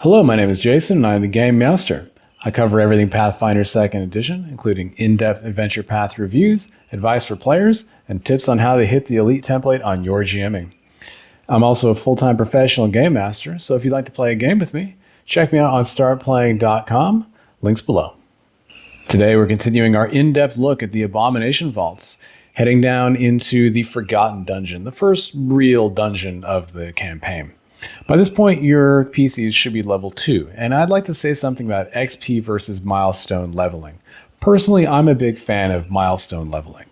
Hello, my name is Jason, and I'm the Game Master. I cover everything Pathfinder 2nd Edition, including in-depth adventure path reviews, advice for players, and tips on how to hit the elite template on your GMing. I'm also a full-time professional Game Master, so if you'd like to play a game with me, check me out on startplaying.com, links below. Today we're continuing our in-depth look at the Abomination Vaults, heading down into the Forgotten Dungeon, the first real dungeon of the campaign. By this point, your PCs should be level 2, and I'd like to say something about XP versus milestone leveling. Personally, I'm a big fan of milestone leveling.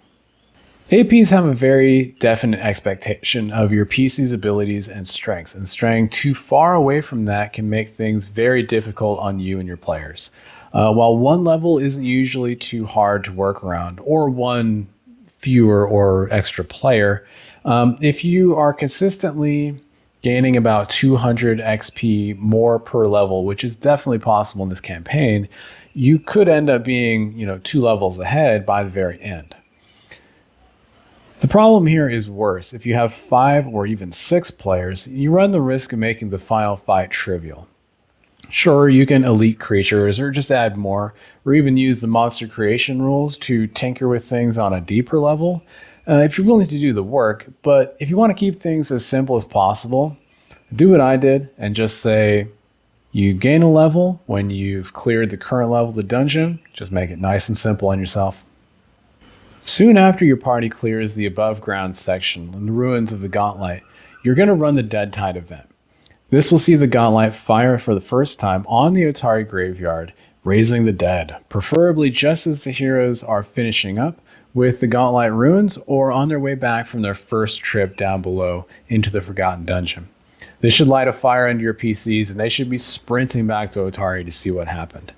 APs have a very definite expectation of your PC's abilities and strengths, and straying too far away from that can make things very difficult on you and your players. While one level isn't usually too hard to work around, or one fewer or extra player, if you are consistently gaining about 200 XP more per level, which is definitely possible in this campaign, you could end up being, 2 levels ahead by the very end. The problem here is worse. If you have 5 or even 6 players, you run the risk of making the final fight trivial. Sure, you can elite creatures or just add more, or even use the monster creation rules to tinker with things on a deeper level, if you're willing to do the work. But if you want to keep things as simple as possible, do what I did and just say you gain a level when you've cleared the current level of the dungeon. Just make it nice and simple on yourself. Soon after your party clears the above ground section in the ruins of the Gauntlet, you're going to run the Dead Tide event. This will see the Gauntlet fire for the first time on the Otari graveyard, raising the dead, preferably just as the heroes are finishing up with the Gauntlet ruins or on their way back from their first trip down below into the Forgotten Dungeon. This should light a fire under your PCs, and they should be sprinting back to Otari to see what happened.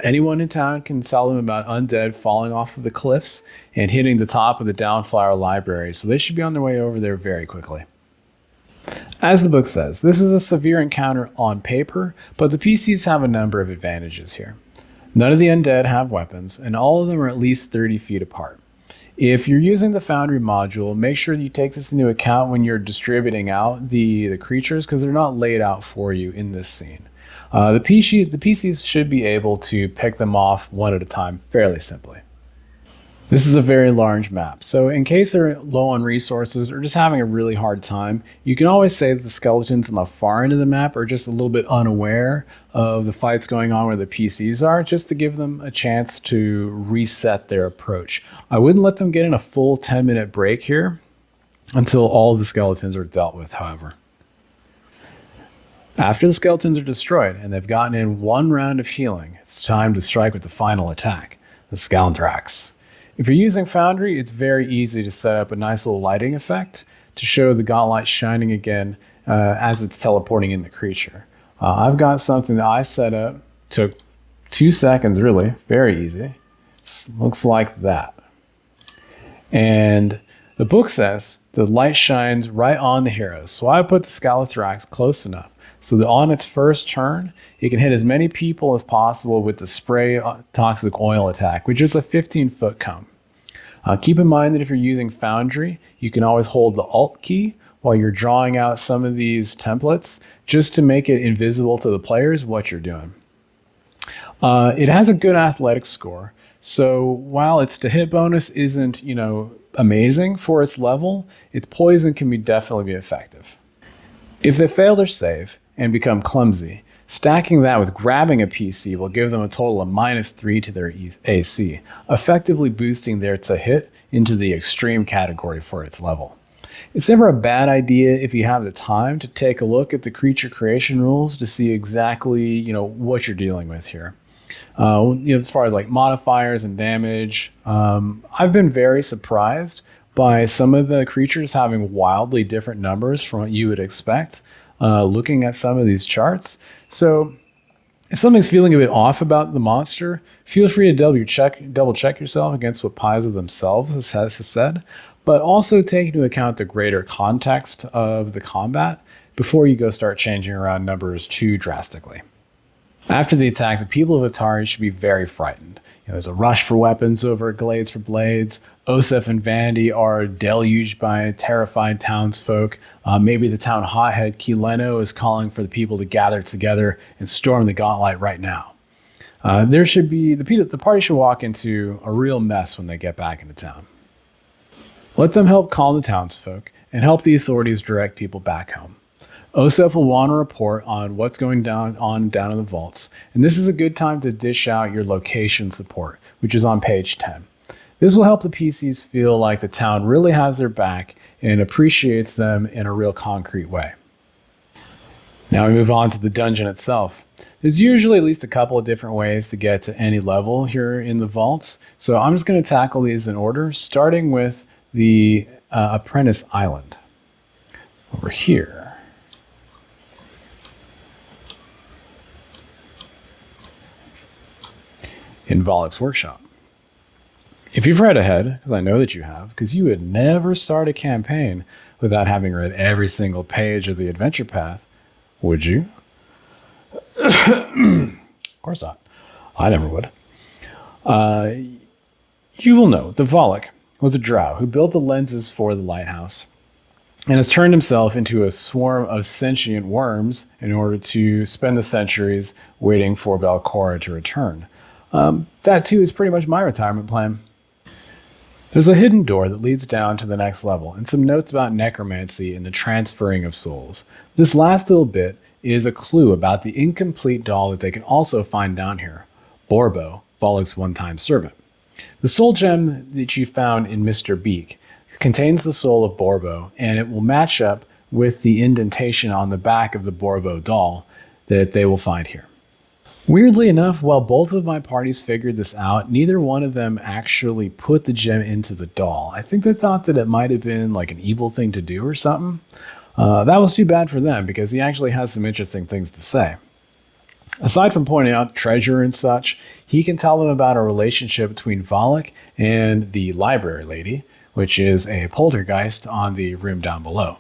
Anyone in town can tell them about undead falling off of the cliffs and hitting the top of the Downflower Library, so they should be on their way over there very quickly. As the book says, this is a severe encounter on paper, but the PCs have a number of advantages here. None of the undead have weapons, and all of them are at least 30 feet apart. If you're using the Foundry module, make sure you take this into account when you're distributing out the creatures, because they're not laid out for you in this scene. The PCs should be able to pick them off one at a time fairly simply. This is a very large map, so in case they're low on resources or just having a really hard time, you can always say that the skeletons on the far end of the map are just a little bit unaware of the fights going on where the PCs are, just to give them a chance to reset their approach. I wouldn't let them get in a full 10-minute break here until all of the skeletons are dealt with, however. After the skeletons are destroyed and they've gotten in one round of healing, it's time to strike with the final attack, the Scalanthrax. If you're using Foundry, it's very easy to set up a nice little lighting effect to show the Gauntlet shining again as it's teleporting in the creature. I've got something that I set up, took 2 seconds really, very easy. Looks like that. And the book says the light shines right on the heroes, so I put the Scalanthrax close enough so that on its first turn, it can hit as many people as possible with the spray toxic oil attack, which is a 15-foot cone. Keep in mind that if you're using Foundry, you can always hold the Alt key while you're drawing out some of these templates, just to make it invisible to the players what you're doing. It has a good athletics score, so while its to hit bonus isn't, amazing for its level, its poison can definitely be effective. If they fail their save and become clumsy, stacking that with grabbing a PC will give them a total of -3 to their AC, effectively boosting their to hit into the extreme category for its level. It's never a bad idea if you have the time to take a look at the creature creation rules to see exactly, what you're dealing with here. As far as like modifiers and damage, I've been very surprised by some of the creatures having wildly different numbers from what you would expect looking at some of these charts. So if something's feeling a bit off about the monster, feel free to double check yourself against what Paizo themselves has said, but also take into account the greater context of the combat before you go start changing around numbers too drastically. After the attack, the people of Otari should be very frightened. There's a rush for weapons over glades for blades. Osef and Vandy are deluged by terrified townsfolk. Maybe the town hothead Kileno is calling for the people to gather together and storm the gauntlet right now. There should be the party should walk into a real mess when they get back into town. Let them help calm the townsfolk and help the authorities direct people back home. Osef will want a report on what's going down in the vaults, and this is a good time to dish out your location support, which is on page 10. This will help the PCs feel like the town really has their back and appreciates them in a real concrete way. Now we move on to the dungeon itself. There's usually at least a couple of different ways to get to any level here in the vaults, so I'm just going to tackle these in order, starting with the Apprentice Island. Over here. In Volek's workshop. If you've read ahead, because I know that you have, because you would never start a campaign without having read every single page of the adventure path, would you? Of course not. I never would. You will know that Volek was a drow who built the lenses for the lighthouse and has turned himself into a swarm of sentient worms in order to spend the centuries waiting for Belcora to return. That too is pretty much my retirement plan. There's a hidden door that leads down to the next level and some notes about necromancy and the transferring of souls. This last little bit is a clue about the incomplete doll that they can also find down here, Borbo, Volek's one-time servant. The soul gem that you found in Mr. Beak contains the soul of Borbo, and it will match up with the indentation on the back of the Borbo doll that they will find here. Weirdly enough, while both of my parties figured this out, neither one of them actually put the gem into the doll. I think they thought that it might have been like an evil thing to do or something. That was too bad for them because he actually has some interesting things to say. Aside from pointing out treasure and such, he can tell them about a relationship between Volek and the library lady, which is a poltergeist on the room down below.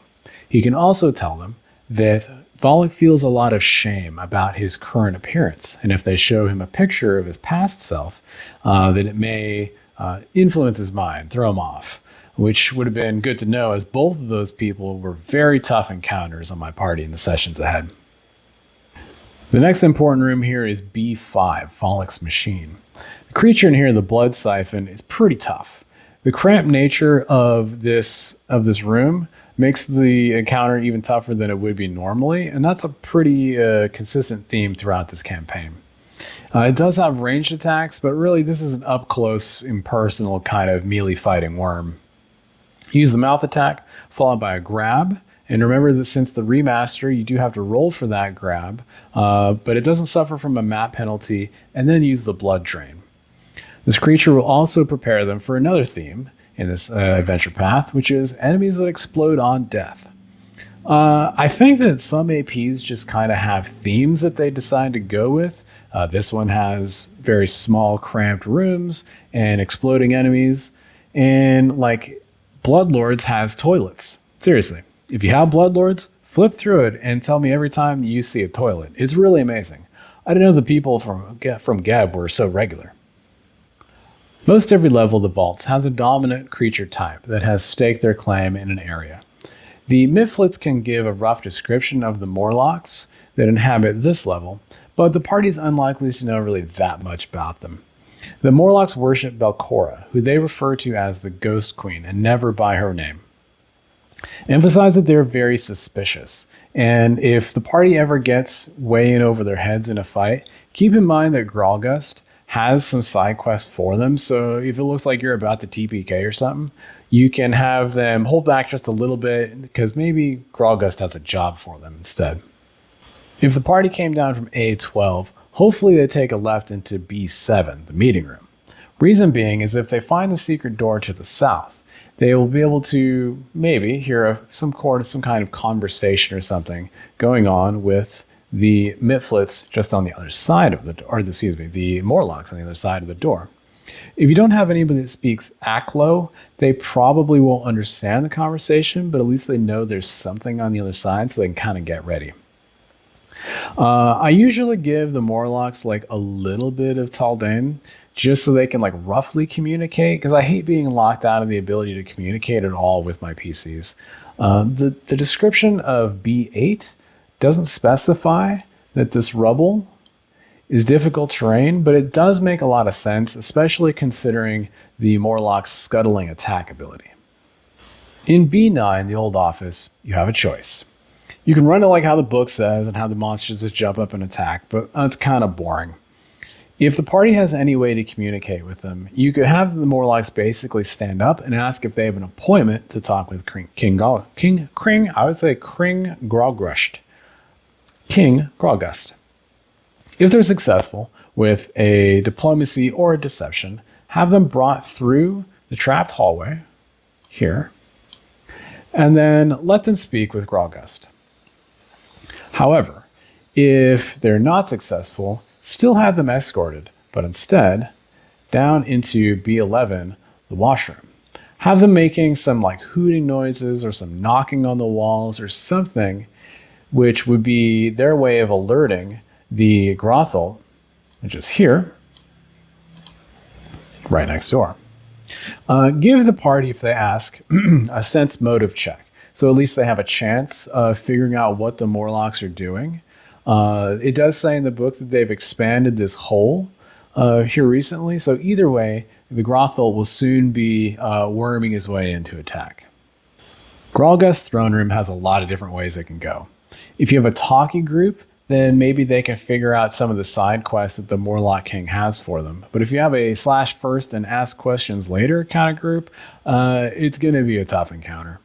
He can also tell them that Volek feels a lot of shame about his current appearance, and if they show him a picture of his past self, that it may influence his mind, throw him off, which would have been good to know as both of those people were very tough encounters on my party in the sessions ahead. The next important room here is B5, Volek's machine. The creature in here, the blood siphon, is pretty tough. The cramped nature of this room makes the encounter even tougher than it would be normally, and that's a pretty consistent theme throughout this campaign. It does have ranged attacks, but really this is an up-close, impersonal kind of melee fighting worm. Use the mouth attack, followed by a grab, and remember that since the remaster, you do have to roll for that grab, but it doesn't suffer from a map penalty, and then use the blood drain. This creature will also prepare them for another theme in this adventure path, which is enemies that explode on death. I think that some APs just kind of have themes that they decide to go with. This one has very small, cramped rooms and exploding enemies, and like Bloodlords has toilets. Seriously, if you have Bloodlords, flip through it and tell me every time you see a toilet. It's really amazing. I didn't know the people from Geb were so regular. Most every level of the vaults has a dominant creature type that has staked their claim in an area. The Mifflets can give a rough description of the Morlocks that inhabit this level, but the party is unlikely to know really that much about them. The Morlocks worship Belcora, who they refer to as the Ghost Queen and never by her name. Emphasize that they're very suspicious, and if the party ever gets way in over their heads in a fight, keep in mind that Gralgust has some side quests for them, so if it looks like you're about to TPK or something, you can have them hold back just a little bit because maybe Gralgust has a job for them instead. If the party came down from A12, hopefully they take a left into B7, the meeting room. Reason being is if they find the secret door to the south, they will be able to maybe hear some kind of conversation or something going on with the Mifflets just on the other side of the door, or the Morlocks on the other side of the door. If you don't have anybody that speaks Aklo, they probably won't understand the conversation, but at least they know there's something on the other side so they can kind of get ready. I usually give the Morlocks like a little bit of Taldane just so they can like roughly communicate, because I hate being locked out of the ability to communicate at all with my PCs. The description of B8 doesn't specify that this rubble is difficult terrain, but it does make a lot of sense, especially considering the Morlock's scuttling attack ability. In B9, the old office, you have a choice. You can run it like how the book says and have the monsters just jump up and attack, but that's kind of boring. If the party has any way to communicate with them, you could have the Morlocks basically stand up and ask if they have an appointment to talk with King Grogust. King Grogust. If they're successful with a diplomacy or a deception, have them brought through the trapped hallway here, and then let them speak with Grogust. However, if they're not successful, still have them escorted, but instead down into B11, the washroom. Have them making some like hooting noises or some knocking on the walls or something, which would be their way of alerting the Grothal, which is here, right next door. Give the party, if they ask, a sense motive check. So at least they have a chance of figuring out what the Morlocks are doing. It does say in the book that they've expanded this hole here recently. So either way, the Grothal will soon be worming his way into attack. Grogust's throne room has a lot of different ways it can go. If you have a talkie group, then maybe they can figure out some of the side quests that the Morlock King has for them. But if you have a slash first and ask questions later kind of group, it's going to be a tough encounter.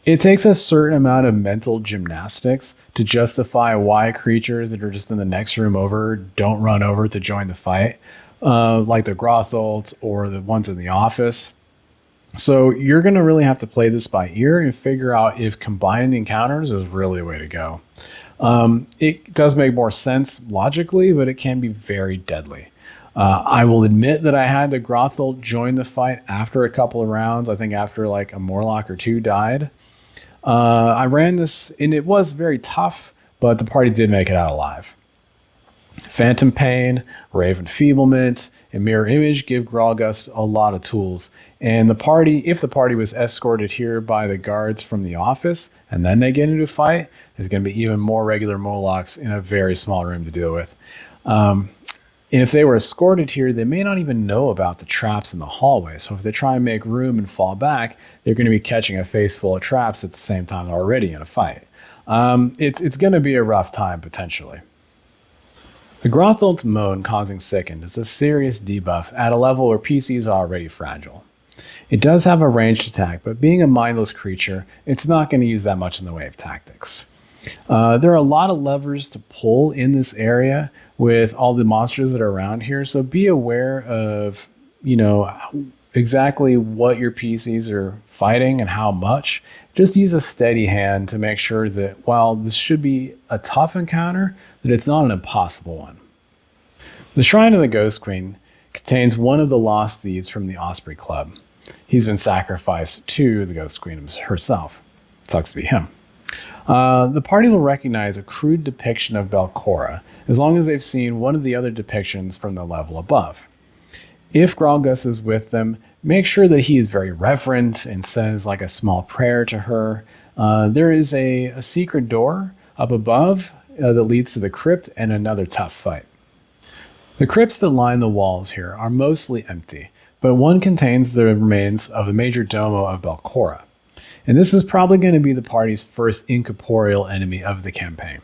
It takes a certain amount of mental gymnastics to justify why creatures that are just in the next room over don't run over to join the fight, like the Grothals or the ones in the office. So you're going to really have to play this by ear and figure out if combining the encounters is really the way to go. It does make more sense logically, but it can be very deadly. I will admit that I had the Grothal join the fight after a couple of rounds. I think after like a Morlock or two died. I ran this, and it was very tough, but the party did make it out alive. Phantom Pain, Rave Enfeeblement, and Mirror Image give Grogust a lot of tools. And the party, if the party was escorted here by the guards from the office, and then they get into a fight, there's going to be even more regular Morlocks in a very small room to deal with. And if they were escorted here, they may not even know about the traps in the hallway. So if they try and make room and fall back, they're going to be catching a face full of traps at the same time they're already in a fight. It's going to be a rough time, potentially. The Grothal's Moan causing Sickened is a serious debuff at a level where PCs are already fragile. It does have a ranged attack, but being a mindless creature, it's not going to use that much in the way of tactics. There are a lot of levers to pull in this area with all the monsters that are around here, so be aware of, exactly what your PCs are fighting and how much. Just use a steady hand to make sure that while this should be a tough encounter, that it's not an impossible one. The Shrine of the Ghost Queen contains one of the lost thieves from the Osprey Club. He's been sacrificed to the Ghost Queen herself. Sucks to be him. The party will recognize a crude depiction of Belcora as long as they've seen one of the other depictions from the level above. If Grogust is with them, make sure that he is very reverent and says like a small prayer to her. There is a secret door up above that leads to the crypt and another tough fight. The crypts that line the walls here are mostly empty, but one contains the remains of the major domo of Belcora. And this is probably going to be the party's first incorporeal enemy of the campaign.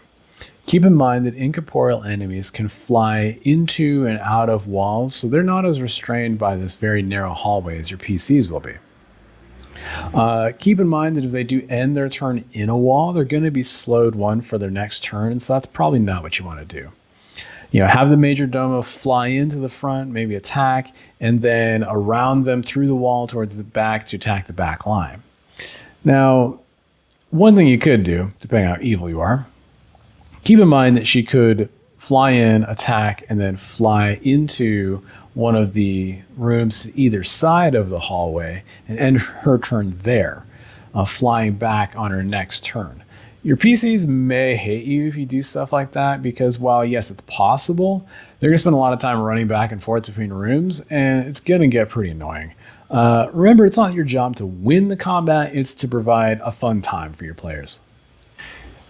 Keep in mind that incorporeal enemies can fly into and out of walls, so they're not as restrained by this very narrow hallway as your PCs will be. Keep in mind that if they do end their turn in a wall, they're going to be slowed one for their next turn, so that's probably not what you want to do. Have the major domo fly into the front, maybe attack, and then around them through the wall towards the back to attack the back line. Now, one thing you could do, depending on how evil you are, keep in mind that she could fly in, attack, and then fly into one of the rooms either side of the hallway and end her turn there, flying back on her next turn. Your PCs may hate you if you do stuff like that because while yes, it's possible, they're going to spend a lot of time running back and forth between rooms and it's going to get pretty annoying. Remember, it's not your job to win the combat, it's to provide a fun time for your players.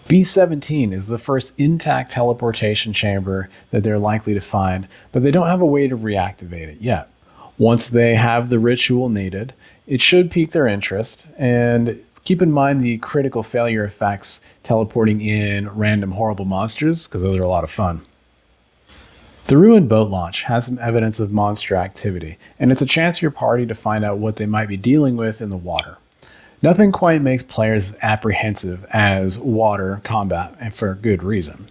B-17 is the first intact teleportation chamber that they're likely to find, but they don't have a way to reactivate it yet. Once they have the ritual needed, it should pique their interest, and keep in mind the critical failure effects teleporting in random horrible monsters, because those are a lot of fun. The Ruined Boat Launch has some evidence of monster activity, and it's a chance for your party to find out what they might be dealing with in the water. Nothing quite makes players apprehensive as water combat, and for good reason.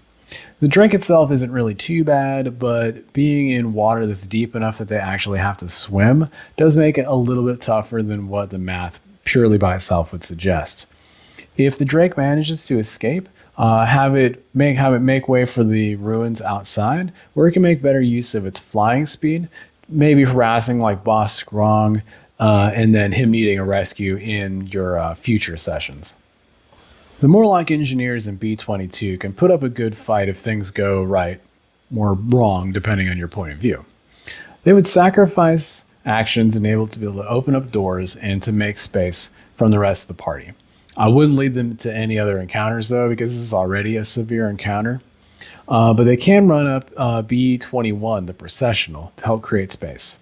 The drink itself isn't really too bad, but being in water that's deep enough that they actually have to swim does make it a little bit tougher than what the math purely by itself would suggest. If the Drake manages to escape, have it make way for the ruins outside, where it can make better use of its flying speed, maybe harassing like Boss Strong, and then him needing a rescue in your future sessions. The Morlock engineers in B-22 can put up a good fight if things go right or wrong, depending on your point of view. They would sacrifice actions enabled to be able to open up doors and to make space from the rest of the party. I wouldn't lead them to any other encounters though, because this is already a severe encounter. But they can run up B-21, the processional, to help create space.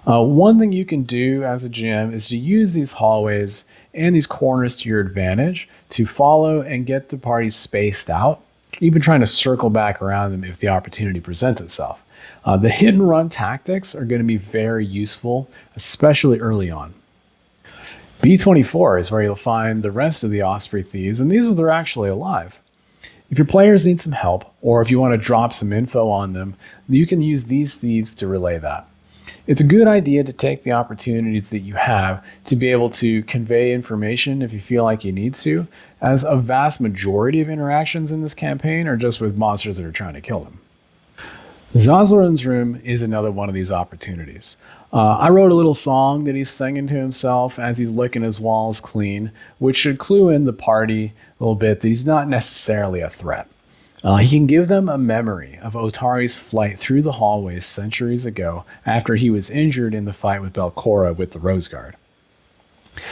One thing you can do as a GM is to use these hallways and these corners to your advantage to follow and get the party spaced out, even trying to circle back around them if the opportunity presents itself. The hit and run tactics are going to be very useful, especially early on. B-24 is where you'll find the rest of the Osprey Thieves, and these are they're actually alive. If your players need some help, or if you want to drop some info on them, you can use these thieves to relay that. It's a good idea to take the opportunities that you have to be able to convey information if you feel like you need to, as a vast majority of interactions in this campaign are just with monsters that are trying to kill them. Zazloran's room is another one of these opportunities. I wrote a little song that he's singing to himself as he's licking his walls clean, which should clue in the party a little bit that he's not necessarily a threat. He can give them a memory of Otari's flight through the hallways centuries ago after he was injured in the fight with Belcora with the Rose Guard.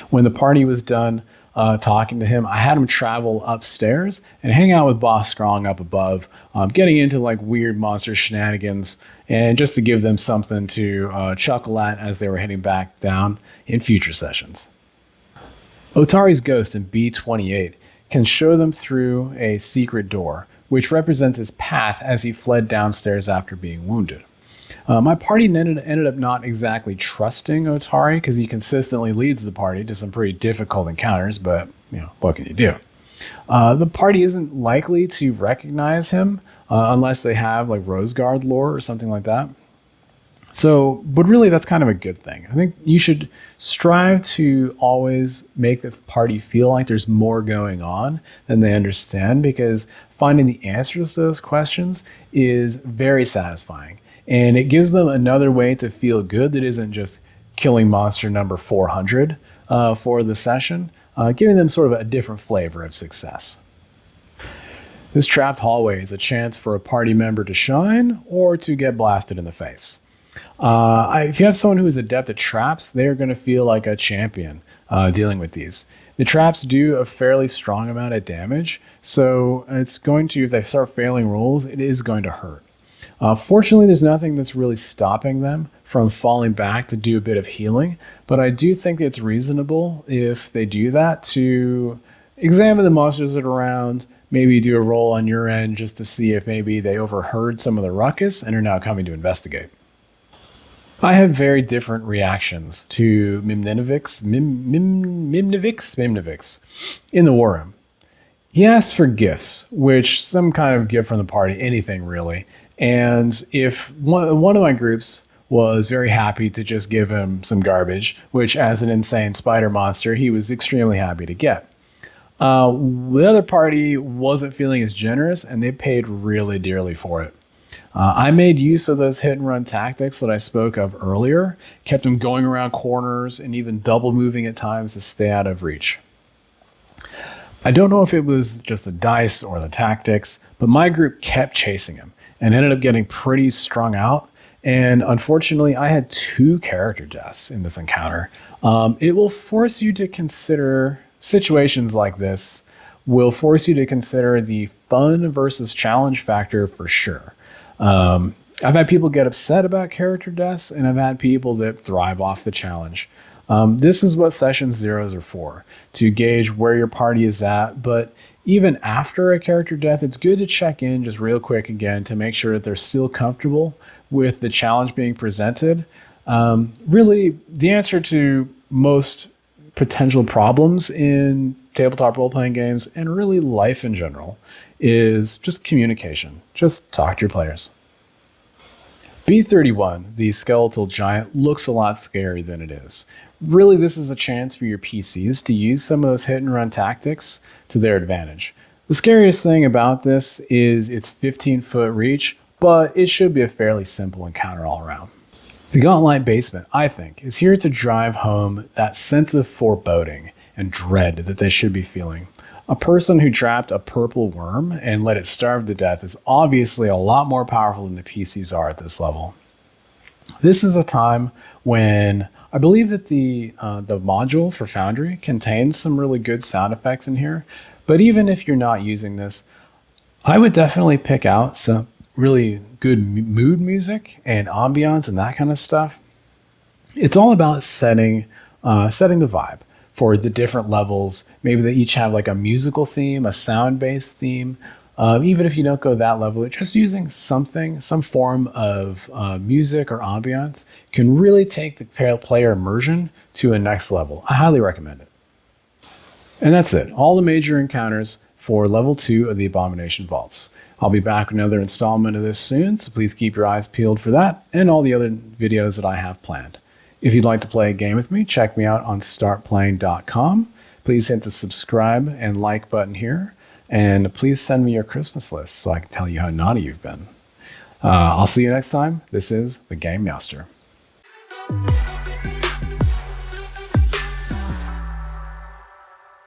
When the party was done talking to him, I had him travel upstairs and hang out with Boss Strong up above, getting into like weird monster shenanigans and just to give them something to chuckle at as they were heading back down in future sessions. Otari's ghost in B-28 can show them through a secret door, which represents his path as he fled downstairs after being wounded. My party ended up not exactly trusting Otari because he consistently leads the party to some pretty difficult encounters, but what can you do? The party isn't likely to recognize him unless they have like Rose Guard lore or something like that. So, but really that's kind of a good thing. I think you should strive to always make the party feel like there's more going on than they understand, because finding the answers to those questions is very satisfying. And it gives them another way to feel good that isn't just killing monster number 400 for the session, giving them sort of a different flavor of success. This trapped hallway is a chance for a party member to shine or to get blasted in the face. If you have someone who is adept at traps, they're going to feel like a champion dealing with these. The traps do a fairly strong amount of damage, so it's going to, if they start failing rolls, it is going to hurt. Fortunately, there's nothing that's really stopping them from falling back to do a bit of healing, but I do think it's reasonable if they do that to examine the monsters that are around, maybe do a roll on your end just to see if maybe they overheard some of the ruckus and are now coming to investigate. I have very different reactions to Mimnivix in the war room. He asked for gifts, which some kind of gift from the party, anything really. And if one of my groups was very happy to just give him some garbage, which as an insane spider monster, he was extremely happy to get. The other party wasn't feeling as generous and they paid really dearly for it. I made use of those hit and run tactics that I spoke of earlier, kept them going around corners and even double moving at times to stay out of reach. I don't know if it was just the dice or the tactics, but my group kept chasing him and ended up getting pretty strung out. And unfortunately, I had 2 character deaths in this encounter. It will force you to consider situations like this, will force you to consider the fun versus challenge factor for sure. I've had people get upset about character deaths, and I've had people that thrive off the challenge. This is what session zeros are for, to gauge where your party is at. But even after a character death, it's good to check in just real quick again to make sure that they're still comfortable with the challenge being presented. Really, the answer to most potential problems in tabletop role-playing games and really life in general is just communication. Just talk to your players. B31, the skeletal giant, looks a lot scarier than it is. Really, this is a chance for your PCs to use some of those hit and run tactics to their advantage. The scariest thing about this is its 15-foot reach, but it should be a fairly simple encounter all around. The Gauntlet Basement, I think, is here to drive home that sense of foreboding and dread that they should be feeling. A person who trapped a purple worm and let it starve to death is obviously a lot more powerful than the PCs are at this level. This is a time when I believe that the module for Foundry contains some really good sound effects in here, but even if you're not using this, I would definitely pick out some really good mood music and ambiance and that kind of stuff. It's all about setting the vibe for the different levels. Maybe they each have like a musical theme, a sound-based theme. Even if you don't go that level, just using some form of music or ambiance can really take the player immersion to a next level. I highly recommend it. And that's it. All the major encounters for level 2 of the Abomination Vaults. I'll be back with another installment of this soon, so please keep your eyes peeled for that and all the other videos that I have planned. If you'd like to play a game with me, check me out on startplaying.com. Please hit the subscribe and like button here, and please send me your Christmas list so I can tell you how naughty you've been. I'll see you next time. This is the Game Master.